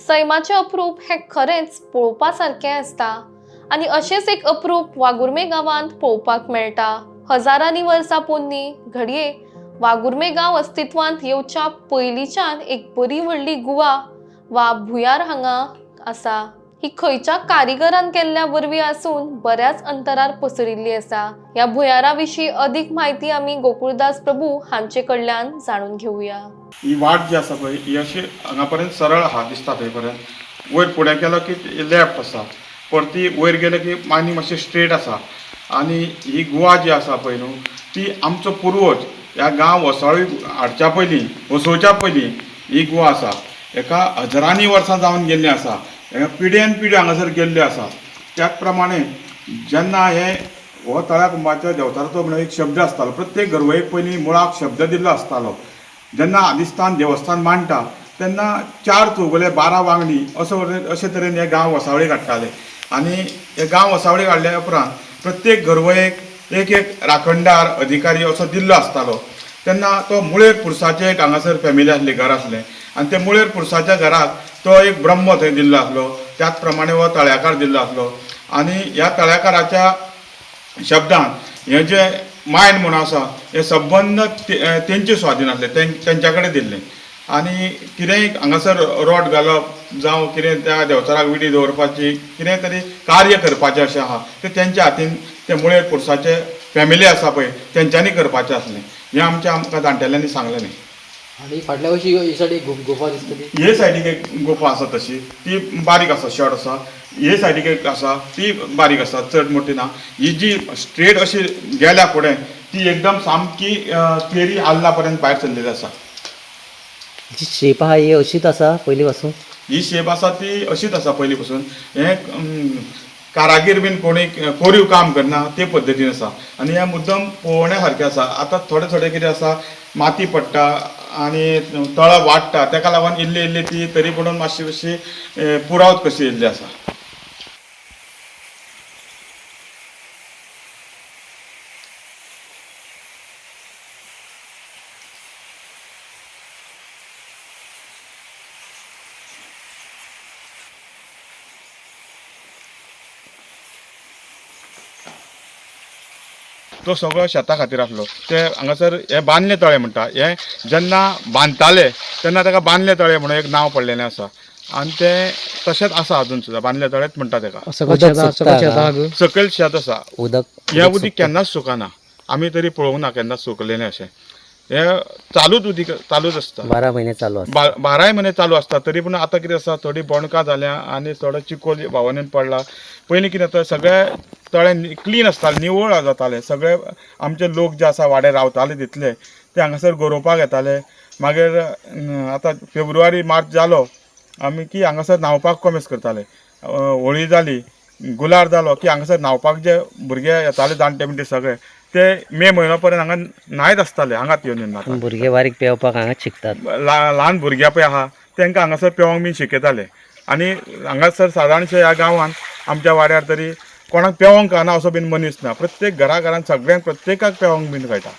सैमाचे अप्रूप हे खरेंच पळोवपासारकें आसता आनी अशेंच एक अप्रूप वागुर्मे गांवांत पळोवपाक मेळटा। हजारांनी वर्सां पोन्नी घडये वागुर्मे गांव अस्तित्वांत येवच्या पयलींच्यान एक बरी व्हडली गुहा वा भुयार हांगा आसा। ही खंयच्या कारिगरान केल्ल्या वरवीं आसून बऱ्याच अंतरार पसरिल्ली आसा। ह्या भुयारा विशीं अदीक म्हायती आमी गोकुळदास प्रभू हांचे कडल्यान जाणून घेवया। ही वाट जी आसा पळय ही अशी हांगा पर्यंत सरळ आहा दिसता थंय पर्यंत। वयर फुडें गेलो की लेफ्ट आसा, परती वयर गेलो की मानी मातशें स्ट्रेट आसा। आनी ही गुहा जी आसा पळय न्हू ती आमचो पुर्वज ह्या गांव वसाळी हाडच्या पयलीं वसोवच्या पयलीं ही गुहा आसा। एका हजारांनी वर्सां जावन गेल्ली आसा, हेका पिढ्यान पिढी हांगासर गेल्ली आसा। त्याच प्रमाणे जेन्ना हो तळ्या कुंभाच्या देंवचाराचो म्हणून एक शब्द आसतालो, प्रत्येक घरवळेक पयलीं मुळाक शब्द दिल्लो आसतालो। जेन्ना आदिस्थान देवस्थान मांडटा तेन्ना 4 चौगुले 12 वांगडी अशे तरेन हे गांव वसावळेक हाडटाले। आनी हे गांव वसावळेक हाडल्या उपरांत प्रत्येक घरवळेक एक एक राखणदार अधिकारी असो दिल्लो आसतालो। तेन्ना तो मुळेर पुरसाचें एक हांगासर फॅमिली आसली, घर आसलें, आनी ते मुळेर पुरसाच्या घराक तो एक ब्रह्म थंय दिल्लो आसलो। त्याच प्रमाणे हो तळ्याकार दिल्लो आसलो। आनी ह्या तळ्याकाराच्या शब्दान हे जे मायंड म्हणून आसा हे संबंद तेंचे स्वाधीन आसले, तेंच्या कडेन दिल्ले। आनी कितेंय हांगासर रोड घालप जावं कितें त्या देंवचाराक विडी दवरपाची कितें तरी कार्य करपाचें अशें आहा तें तेंच्या हातीन ते मुळेर पुरसाचे फॅमिली आसा पळय तेंच्यांनी करपाचें आसलें। हें आमकां जाणटेल्यांनी सांगलें। आणि फाटल्या वर्षी ही सायडीक गुफा दिसतली। हे सायडीक एक गुफा आसा तशी, ती बारीक आसा, शॉर्ट आसा। हे सायडीक एक आसा ती बारीक आसा, चड मोठी ना। ही जी स्ट्रेट अशी गेल्या फुडें ती एकदम सामकी केरी आल्ला पर्यंत भायर सरलेली आसा। जी शेप आहा ही अशीच आसा पयलीं पासून? ही शेप आसा ती अशीच आसा पयलीं पासून। हे कारागीर बीन कोणी कोरीव काम करना ते पद्दतीन आसा। आनी हे मुद्दम पळोवण्या सारकें आसा। आतां थोडे थोडे कितें आसा, माती पडटा आनी तळ वाडटा, तेका लागून इल्ली इल्ली ती तरी पडून मातशी मातशी पुरावत कशी येयल्ली आसा। तो सगळो शेता खातीर आसलो। ते हांगासर हे बांदले तळे म्हणटा। हे जेन्ना बांदताले तेन्ना ताका बांदले तळे म्हणून एक नांव पडलेलें आसा। आनी ते तशेंच आसा अजून सुद्दां, बांदले तळेच म्हणटा ताका। सकयल शेत आसा, उदक हे उदीक केन्नाच सुकना। आमी तरी पळोवंक ना केन्ना सुकलेलें अशें। हे चालूच उदीक चालूच आसता, 12 म्हयने चालू आसता। 12 म्हयने चालू आसता। तरी पूण आतां कितें आसा, थोडी बोणकां जाल्या आनी थोडो चिकोल भावनेन पडला। पयलीं कितें जाता, सगळे तळे क्लीन आसताले, निवळ जाताले। सगळे आमचे लोक जे आसा वाड्यार रावताले तितले ते हांगासर गरोवपाक येताले। मागीर आतां फेब्रुवारी मार्च जालो आमी की हांगासर न्हांवपाक कमेस करताले। होळी जाली, गुलार जालो की हांगासर न्हांवपाक जे भुरगे येताले जाणटे बिणटे सगळे ते मे म्हयनो पर्यंत हांगा न्हायत आसताले, हांगाच येवन न्हातात। भुरगे बारीक पेंवपाक हांगाच शिकतात। ल्हान भुरग्यां पळय आहा तांकां हांगासर पेंवंक बीन शिकयताले। आनी हांगासर सादारणशे ह्या गांवांत आमच्या वाड्यार तरी कोणाक पेंवंक कळना असो बीन मनीस ना। प्रत्येक घरांत सगळ्यांक प्रत्येकाक पेंवंक बीन कळटा।